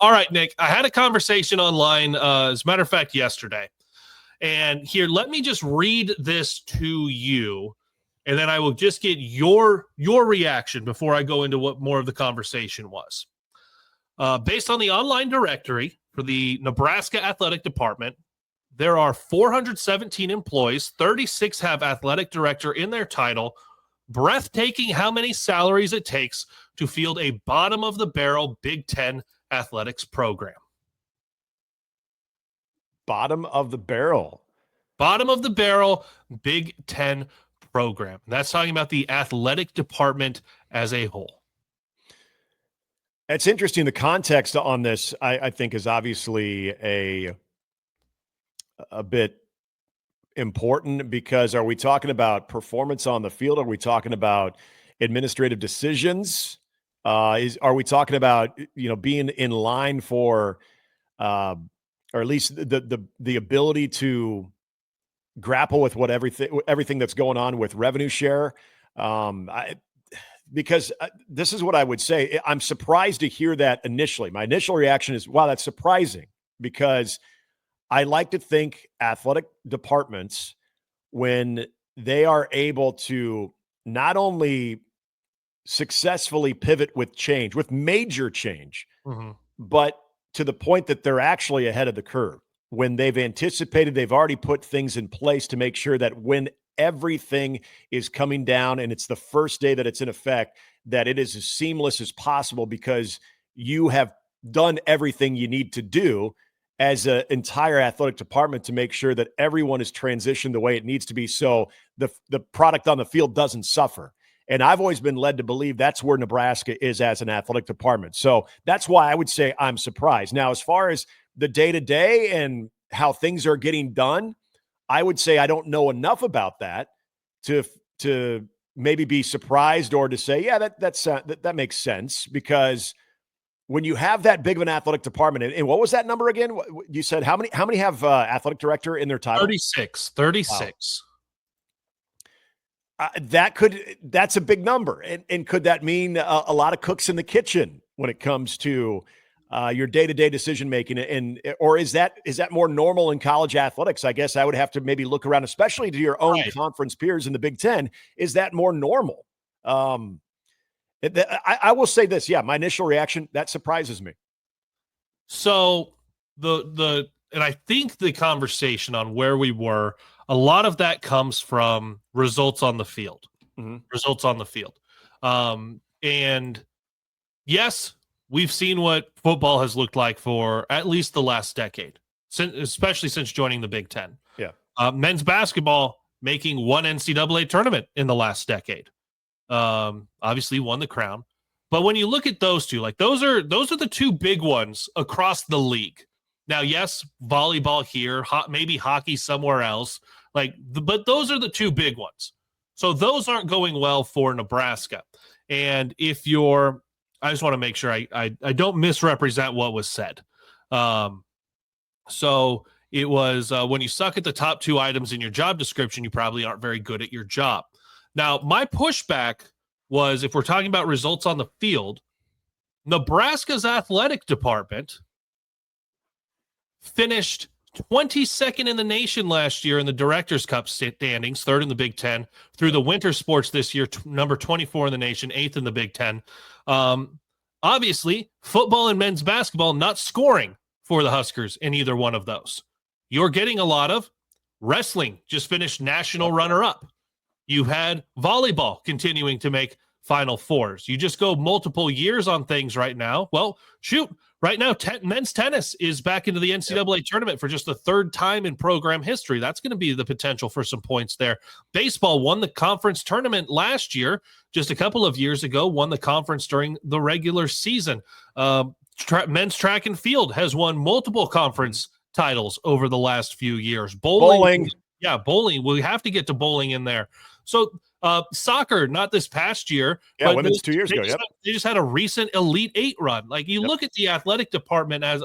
All right, Nick, I had a conversation online, as a matter of fact, yesterday. And here, let me just read this to you, and then I will just get your reaction before I go into what more of the conversation was. Based on the online directory for the Nebraska Athletic Department, there are 417 employees, 36 have athletic director in their title. Breathtaking how many salaries it takes to field a bottom-of-the-barrel Big Ten athletics program. Bottom of the barrel Big Ten program. That's talking about the athletic department as a whole. It's interesting. The context on this, I think, is obviously a bit important, because are we talking about performance on the field? Are we talking about administrative decisions? Are we talking about being in line for or at least the ability to grapple with what everything that's going on with revenue share? Because this is what I would say. I'm surprised to hear that initially. My initial reaction is, wow, that's surprising, because I like to think athletic departments, when they are able to not only successfully pivot with change, with major change, but to the point that they're actually ahead of the curve. When they've anticipated, they've already put things in place to make sure that when everything is coming down and it's the first day that it's in effect, that it is as seamless as possible, because you have done everything you need to do as an entire athletic department to make sure that everyone is transitioned the way it needs to be, so the product on the field doesn't suffer. And I've always been led to believe that's where Nebraska is as an athletic department. So that's why I would say I'm surprised. Now, as far as the day-to-day and how things are getting done, I would say I don't know enough about that to maybe be surprised, or to say, yeah, that makes sense, because when you have that big of an athletic department, and what was that number again? You said how many have athletic director in their title? 36. Wow. That's a big number. And could that mean a lot of cooks in the kitchen when it comes to your day-to-day decision-making? Or is that more normal in college athletics? I guess I would have to maybe look around, especially to your own conference peers in the Big Ten. Is that more normal? I will say this. Yeah, my initial reaction, that surprises me. So and I think the conversation on where we were, a lot of that comes from results on the field. And yes, we've seen what football has looked like for at least the last decade, especially since joining the Big Ten. Yeah. Men's basketball making one NCAA tournament in the last decade. Obviously won the crown. But when you look at those two, like those are the two big ones across the league. Now, yes, volleyball here, maybe hockey somewhere else. But those are the two big ones. So those aren't going well for Nebraska. And I just want to make sure I don't misrepresent what was said. So it was when you suck at the top two items in your job description, you probably aren't very good at your job. Now, my pushback was, if we're talking about results on the field, Nebraska's athletic department finished 22nd in the nation last year in the Directors' Cup standings, third in the Big Ten. Through the winter sports this year, number 24 in the nation, eighth in the Big Ten. Obviously, football and men's basketball not scoring for the Huskers in either one of those. You're getting a lot of wrestling, just finished national runner-up. You had volleyball continuing to make Final Fours. You just go multiple years on things right now. Well, shoot, right now, men's tennis is back into the NCAA tournament for just the third time in program history. That's going to be the potential for some points there. Baseball won the conference tournament last year, just a couple of years ago, won the conference during the regular season. Men's track and field has won multiple conference titles over the last few years. Bowling. Yeah, bowling. We have to get to bowling in there. So soccer, not this past year. Yeah, but women's 2 years ago. They just had a recent Elite Eight run. Like, you look at the athletic department as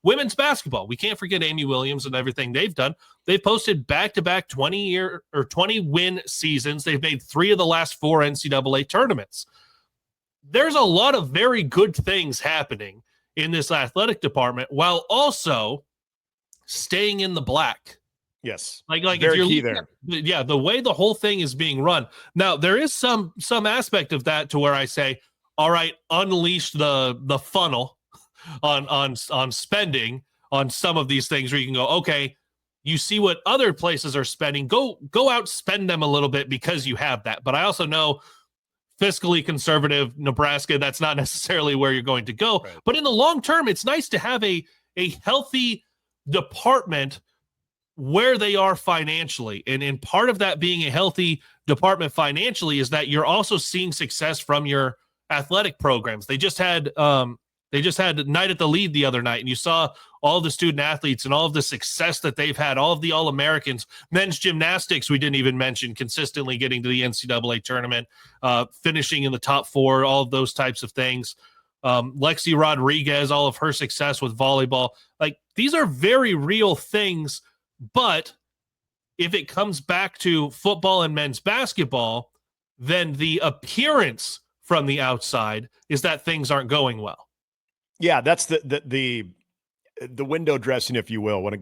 women's basketball. We can't forget Amy Williams and everything they've done. They've posted back-to-back 20-win seasons. They've made 3 of the last 4 NCAA tournaments. There's a lot of very good things happening in this athletic department while also staying in the black. Yes. Like very if you're key there. The way the whole thing is being run. Now, there is some aspect of that to where I say, all right, unleash the funnel on spending on some of these things where you can go, okay, you see what other places are spending, go out, spend them a little bit because you have that. But I also know fiscally conservative Nebraska, that's not necessarily where you're going to go. Right. But in the long term, it's nice to have a healthy department where they are financially. And part of that being a healthy department financially is that you're also seeing success from your athletic programs. They just had Night at the Lead the other night, and you saw all the student athletes and all of the success that they've had, all of the All-Americans, men's gymnastics we didn't even mention, consistently getting to the NCAA tournament, finishing in the top 4, all of those types of things. Lexi Rodriguez, all of her success with volleyball. Like, these are very real things. But if it comes back to football and men's basketball, then the appearance from the outside is that things aren't going well. Yeah, that's the window dressing, if you will, when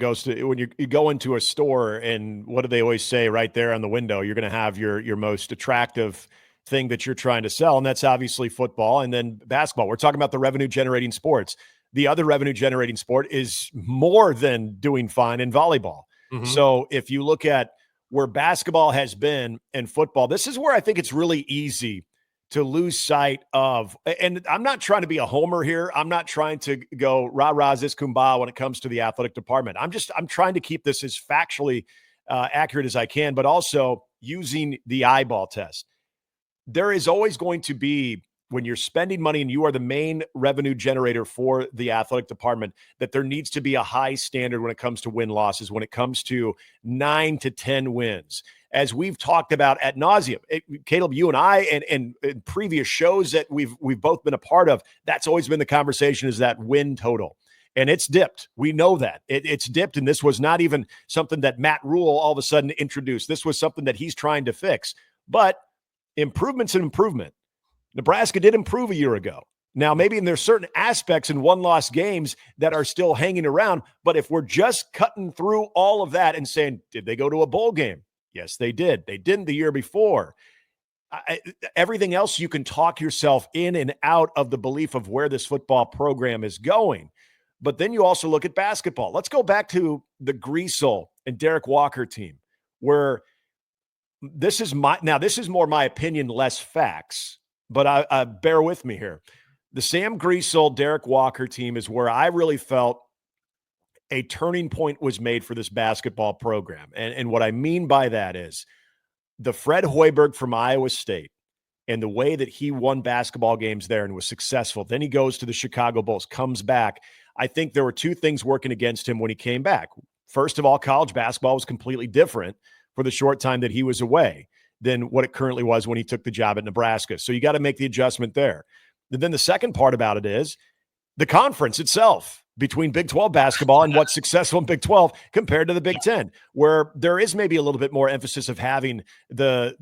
you go into a store, and what do they always say right there on the window? You're going to have your most attractive thing that you're trying to sell, and that's obviously football and then basketball. We're talking about the revenue generating sports. The other revenue generating sport is more than doing fine in volleyball. Mm-hmm. So if you look at where basketball has been and football, this is where I think it's really easy to lose sight of, and I'm not trying to be a homer here. I'm not trying to go rah-rah zis kumbah when it comes to the athletic department. I'm trying to keep this as factually accurate as I can, but also using the eyeball test. There is always going to be, when you're spending money and you are the main revenue generator for the athletic department, that there needs to be a high standard when it comes to win-losses, when it comes to 9 to 10 wins. As we've talked about ad nauseum, Kaleb, you and I, and in previous shows that we've both been a part of, that's always been the conversation, is that win total. And it's dipped. We know that. It's dipped, and this was not even something that Matt Rule all of a sudden introduced. This was something that he's trying to fix. But improvement's an improvement. Nebraska did improve a year ago. Now, maybe there's certain aspects in one-loss games that are still hanging around, but if we're just cutting through all of that and saying, did they go to a bowl game? Yes, they did. They didn't the year before. Everything else, you can talk yourself in and out of the belief of where this football program is going. But then you also look at basketball. Let's go back to the Griesel and Derek Walker team, where this is more my opinion, less facts. But I bear with me here. The Sam Griesel, Derek Walker team is where I really felt a turning point was made for this basketball program. And what I mean by that is the Fred Hoiberg from Iowa State and the way that he won basketball games there and was successful. Then he goes to the Chicago Bulls, comes back. I think there were two things working against him when he came back. First of all, college basketball was completely different for the short time that he was away than what it currently was when he took the job at Nebraska. So you got to make the adjustment there. And then the second part about it is the conference itself between Big 12 basketball and what's successful in Big 12 compared to the Big 10, where there is maybe a little bit more emphasis of having the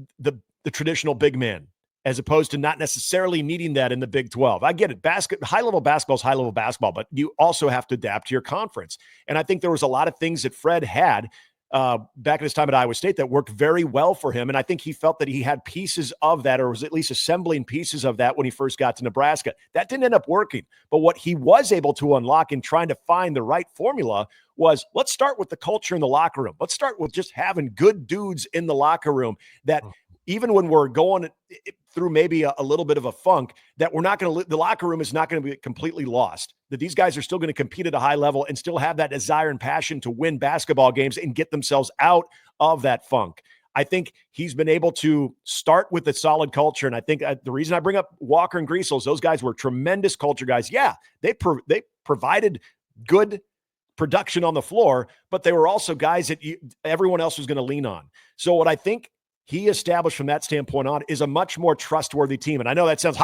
traditional big man, as opposed to not necessarily needing that in the Big 12. I get it. High-level basketball is high-level basketball, but you also have to adapt to your conference. And I think there was a lot of things that Fred had back in his time at Iowa State that worked very well for him. And I think he felt that he had pieces of that, or was at least assembling pieces of that when he first got to Nebraska. That didn't end up working. But what he was able to unlock in trying to find the right formula was, let's start with the culture in the locker room. Let's start with just having good dudes in the locker room that even when we're going through maybe a little bit of a funk, that we're not going to, the locker room is not going to be completely lost, that these guys are still going to compete at a high level and still have that desire and passion to win basketball games and get themselves out of that funk. I think he's been able to start with a solid culture. And I think the reason I bring up Walker and Griesel is those guys were tremendous culture guys. Yeah, they provided good production on the floor, but they were also guys that everyone else was going to lean on. So what I think he established from that standpoint on is a much more trustworthy team. And I know that sounds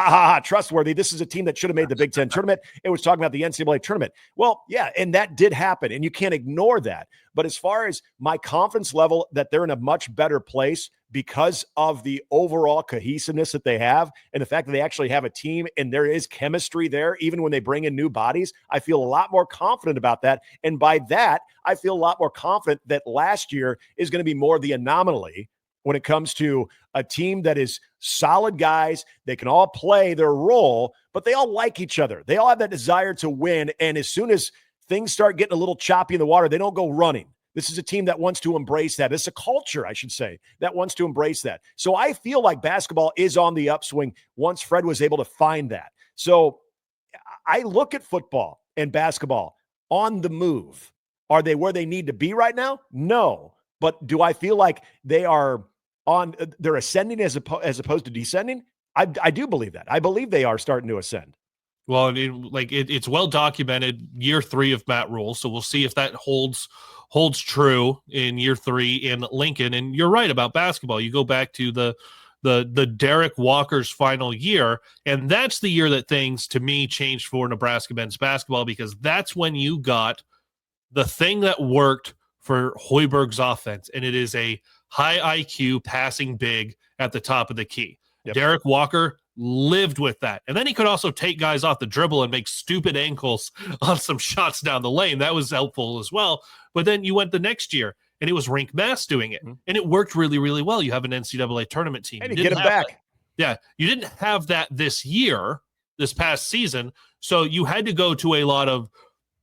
trustworthy. This is a team that should have made the Big Ten tournament. It was talking about the NCAA tournament. Well, yeah, and that did happen, and you can't ignore that. But as far as my confidence level that they're in a much better place because of the overall cohesiveness that they have and the fact that they actually have a team and there is chemistry there, even when they bring in new bodies, I feel a lot more confident about that. And by that, I feel a lot more confident that last year is going to be more the anomaly when it comes to a team that is solid guys. They can all play their role, but they all like each other. They all have that desire to win. And as soon as things start getting a little choppy in the water, they don't go running. This is a team that wants to embrace that. It's a culture, I should say, that wants to embrace that. So I feel like basketball is on the upswing once Fred was able to find that. So I look at football and basketball on the move. Are they where they need to be right now? No. But do I feel like they're ascending as opposed to descending? I do believe that. I believe they are starting to ascend. Well, it's well documented year 3 of Matt Rule, so we'll see if that holds true in year 3 in Lincoln. And you're right about basketball. You go back to the Derek Walker's final year, and that's the year that things to me changed for Nebraska men's basketball, because that's when you got the thing that worked for Hoiberg's offense, and it is a high IQ passing big at the top of the key. Yep. Derek Walker lived with that. And then he could also take guys off the dribble and make stupid ankles on some shots down the lane. That was helpful as well. But then you went the next year, and it was Rink Mass doing it. Mm-hmm. And it worked really, really well. You have an NCAA tournament team. And you get him back. Yeah. You didn't have that this past season. So you had to go to a lot of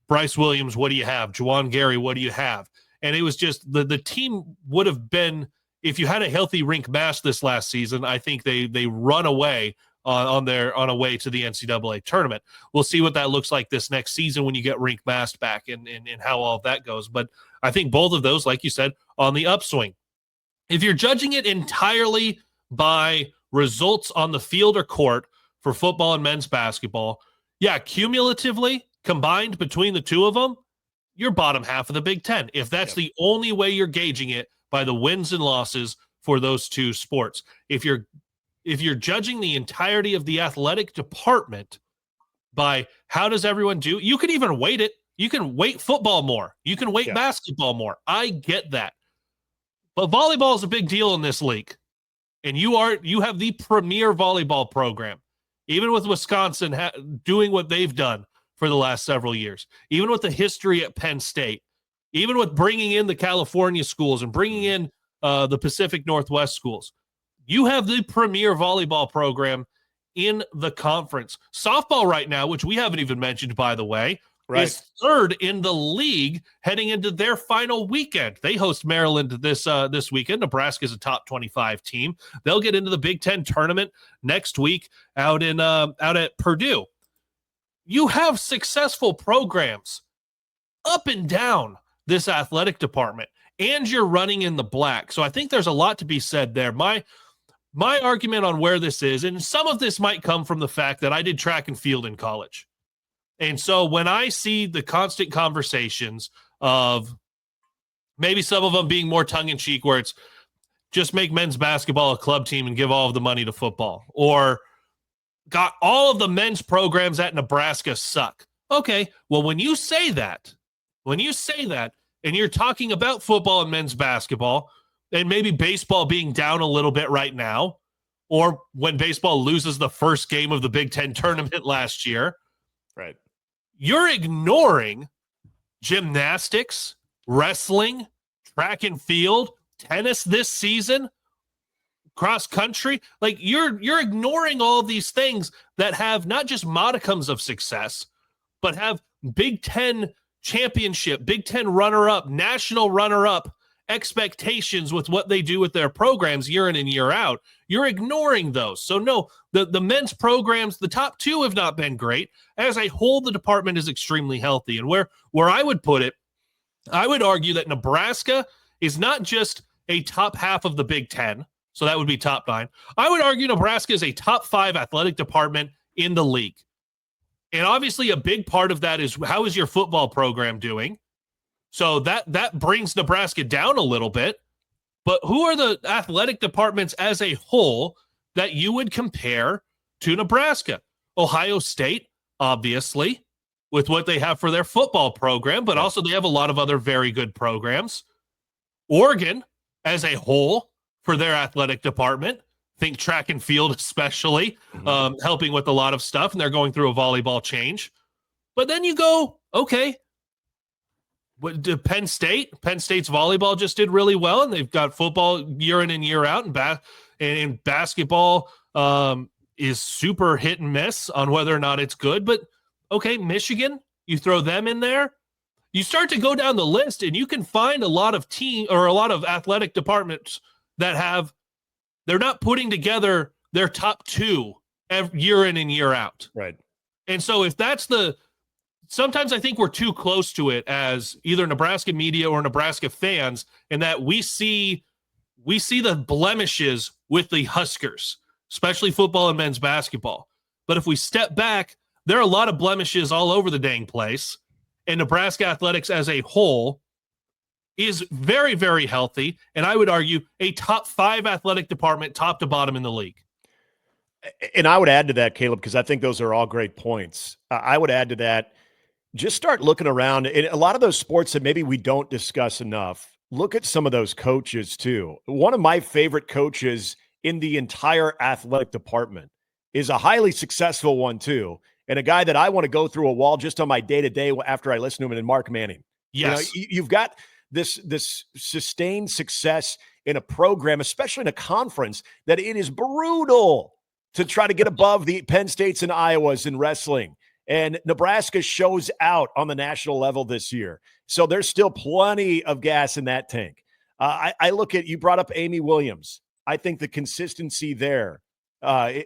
Bryce Williams, what do you have? Juwan Gary, what do you have? And it was just the team would have been, if you had a healthy Rink Mass this last season, I think they run away on a way to the NCAA tournament. We'll see what that looks like this next season when you get Rink Mass back and how all of that goes. But I think both of those, like you said, on the upswing. If you're judging it entirely by results on the field or court for football and men's basketball, yeah, cumulatively combined between the two of them, you're bottom half of the Big Ten. If that's the only way you're gauging it, by the wins and losses for those two sports. If you're judging the entirety of the athletic department by how does everyone do, you can even weight it. You can weight football more. You can weight basketball more. I get that. But volleyball is a big deal in this league. And you have the premier volleyball program. Even with Wisconsin doing what they've done for the last several years. Even with the history at Penn State. Even with bringing in the California schools and bringing in the Pacific Northwest schools, you have the premier volleyball program in the conference. Softball right now, which we haven't even mentioned, by the way, is third in the league heading into their final weekend. They host Maryland this weekend. Nebraska is a top 25 team. They'll get into the Big Ten tournament next week out at Purdue. You have successful programs up and down this athletic department, and you're running in the black. So I think there's a lot to be said there. My argument on where this is, and some of this might come from the fact that I did track and field in college. And so when I see the constant conversations of maybe some of them being more tongue-in-cheek, where it's just make men's basketball a club team and give all of the money to football, or got all of the men's programs at Nebraska suck. Okay, well, when you say that, and you're talking about football and men's basketball, and maybe baseball being down a little bit right now, or when baseball loses the first game of the Big Ten tournament last year, right? You're ignoring gymnastics, wrestling, track and field, tennis this season, cross country. Like you're ignoring all of these things that have not just modicums of success, but have Big Ten championship, Big Ten runner-up, national runner-up expectations with what they do with their programs year in and year out. You're ignoring those. So no, the men's programs, the top two have not been great. As a whole, the department is extremely healthy. And where I would put it, I would argue that Nebraska is not just a top half of the Big Ten, so that would be top 9. I would argue Nebraska is a top 5 athletic department in the league. And obviously a big part of that is how is your football program doing? So that brings Nebraska down a little bit. but who are the athletic departments as a whole that you would compare to Nebraska? Ohio State, obviously, with what they have for their football program, but also they have a lot of other very good programs. Oregon, as a whole, for their athletic department, think track and field especially, helping with a lot of stuff, and they're going through a volleyball change. But then you go, okay, Penn State's volleyball just did really well, and they've got football year in and year out, and basketball is super hit and miss on whether or not it's good. But okay, Michigan, you throw them in there. You start to go down the list, and you can find a lot of a lot of athletic departments that they're not putting together their top two year in and year out. Right. And so if that's sometimes I think we're too close to it as either Nebraska media or Nebraska fans, in that we see the blemishes with the Huskers, especially football and men's basketball. But if we step back, there are a lot of blemishes all over the dang place. And Nebraska athletics as a whole is very, very healthy. And I would argue a top 5 athletic department, top to bottom in the league. And I would add to that, Kaleb, because I think those are all great points. I would add to that, just start looking around in a lot of those sports that maybe we don't discuss enough. Look at some of those coaches too. One of my favorite coaches in the entire athletic department is a highly successful one too, and a guy that I want to go through a wall just on my day-to-day after I listen to him, and Mark Manning. Yes. You've got this sustained success in a program, especially in a conference, that it is brutal to try to get above the Penn States and Iowas in wrestling. And Nebraska shows out on the national level this year. So there's still plenty of gas in that tank. I look at, you brought up Amy Williams. I think the consistency there, I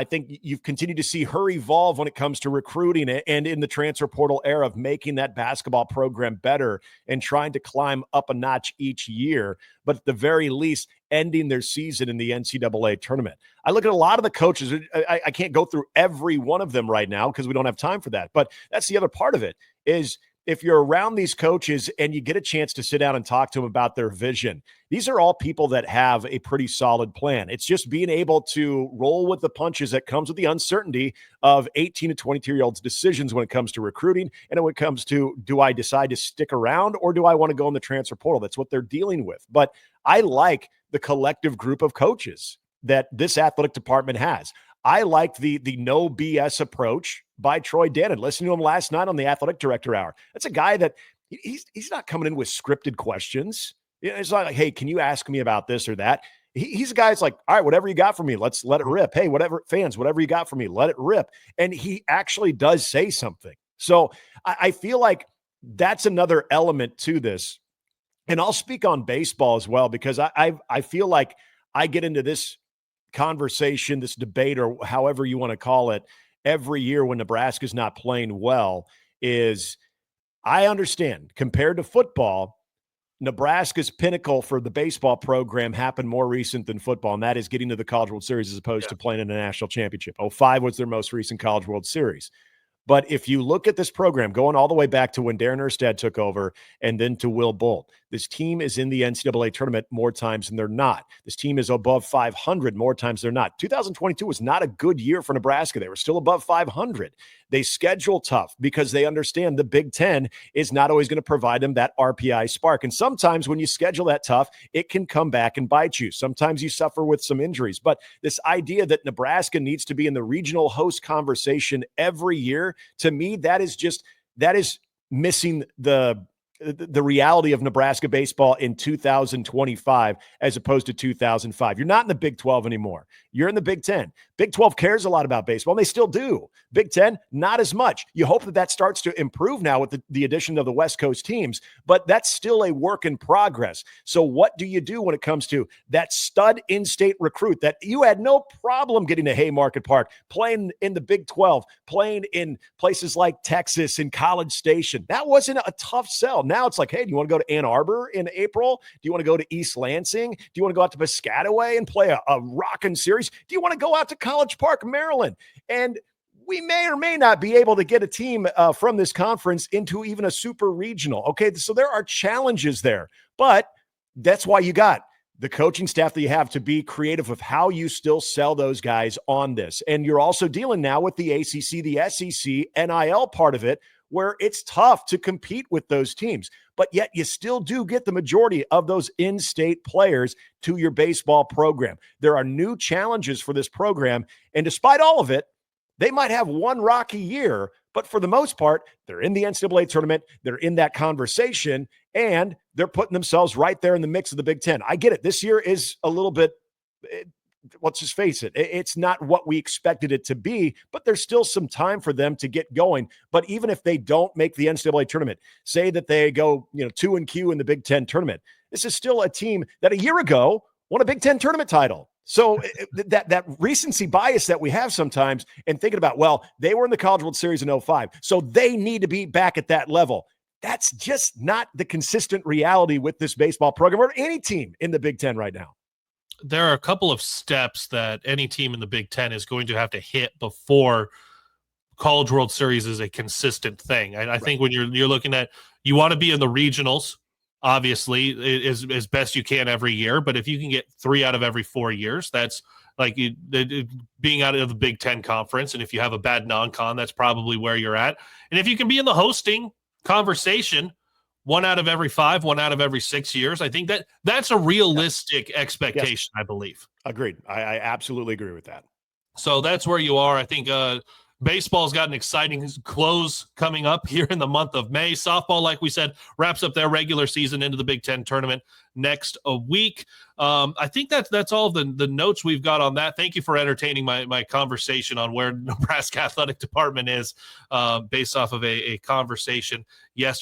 think you've continued to see her evolve when it comes to recruiting and in the transfer portal era of making that basketball program better and trying to climb up a notch each year, but at the very least, ending their season in the NCAA tournament. I look at a lot of the coaches. I can't go through every one of them right now because we don't have time for that. But that's the other part of it is, if you're around these coaches and you get a chance to sit down and talk to them about their vision, these are all people that have a pretty solid plan. It's just being able to roll with the punches that comes with the uncertainty of 18 to 22-year-olds' decisions when it comes to recruiting and when it comes to, do I decide to stick around or do I want to go in the transfer portal? That's what they're dealing with. But I like the collective group of coaches that this athletic department has. I liked the no BS approach by Troy Dannon. Listening to him last night on the Athletic Director Hour. That's a guy that he's not coming in with scripted questions. It's not like, hey, can you ask me about this or that? He's a guy that's like, all right, whatever you got for me, let's let it rip. Hey, whatever you got for me, let it rip. And he actually does say something. So I feel like that's another element to this. And I'll speak on baseball as well, because I feel like I get into this conversation, this debate, or however you want to call it, every year when Nebraska's not playing well. Is, I understand, compared to football, Nebraska's pinnacle for the baseball program happened more recent than football, and that is getting to the College World Series as opposed to playing in a national championship. 2005 was their most recent College World Series. But if you look at this program, going all the way back to when Darren Erstad took over and then to Will Bolt, this team is in the NCAA tournament more times than they're not. This team is above 500 more times than they're not. 2022 was not a good year for Nebraska. They were still above 500. They schedule tough because they understand the Big Ten is not always going to provide them that RPI spark. And sometimes when you schedule that tough, it can come back and bite you. Sometimes you suffer with some injuries. But this idea that Nebraska needs to be in the regional host conversation every year, to me, that is missing the reality of Nebraska baseball in 2025 as opposed to 2005. You're not in the Big 12 anymore. You're in the Big 10. Big 12 cares a lot about baseball, and they still do. Big 10, not as much. You hope that starts to improve now with the addition of the West Coast teams, but that's still a work in progress. So what do you do when it comes to that stud in-state recruit that you had no problem getting to Haymarket Park, playing in the Big 12, playing in places like Texas and College Station? That wasn't a tough sell. Now it's like, hey, do you want to go to Ann Arbor in April? Do you want to go to East Lansing? Do you want to go out to Piscataway and play a rockin' series? Do you want to go out to College Park, Maryland? And we may or may not be able to get a team from this conference into even a super regional. Okay, so there are challenges there, but that's why you got the coaching staff that you have to be creative of how you still sell those guys on this. And you're also dealing now with the ACC, the SEC, NIL part of it, where it's tough to compete with those teams. But yet you still do get the majority of those in-state players to your baseball program. There are new challenges for this program. And despite all of it, they might have one rocky year, but for the most part, they're in the NCAA tournament, they're in that conversation, and they're putting themselves right there in the mix of the Big Ten. I get it. This year is a little bit, let's just face it, it's not what we expected it to be, but there's still some time for them to get going. But even if they don't make the NCAA tournament, say that they go 2-Q in the Big Ten tournament, this is still a team that a year ago won a Big Ten tournament title. So that recency bias that we have sometimes and thinking about, well, they were in the College World Series in 2005, so they need to be back at that level. That's just not the consistent reality with this baseball program or any team in the Big Ten right now. There are a couple of steps that any team in the Big Ten is going to have to hit before College World Series is a consistent thing. And I think when you're looking at, you want to be in the regionals, obviously, as best you can every year. But if you can get 3 out of every 4 years, that's like being out of the Big Ten conference. And if you have a bad non-con, that's probably where you're at. And if you can be in the hosting conversation 1 out of every 5, 1 out of every 6 years, I think that's a realistic expectation, I believe. Agreed. I absolutely agree with that. So that's where you are. I think baseball's got an exciting close coming up here in the month of May. Softball, like we said, wraps up their regular season into the Big Ten tournament next week. I think that's all the notes we've got on that. Thank you for entertaining my conversation on where Nebraska Athletic Department is based off of a conversation yesterday.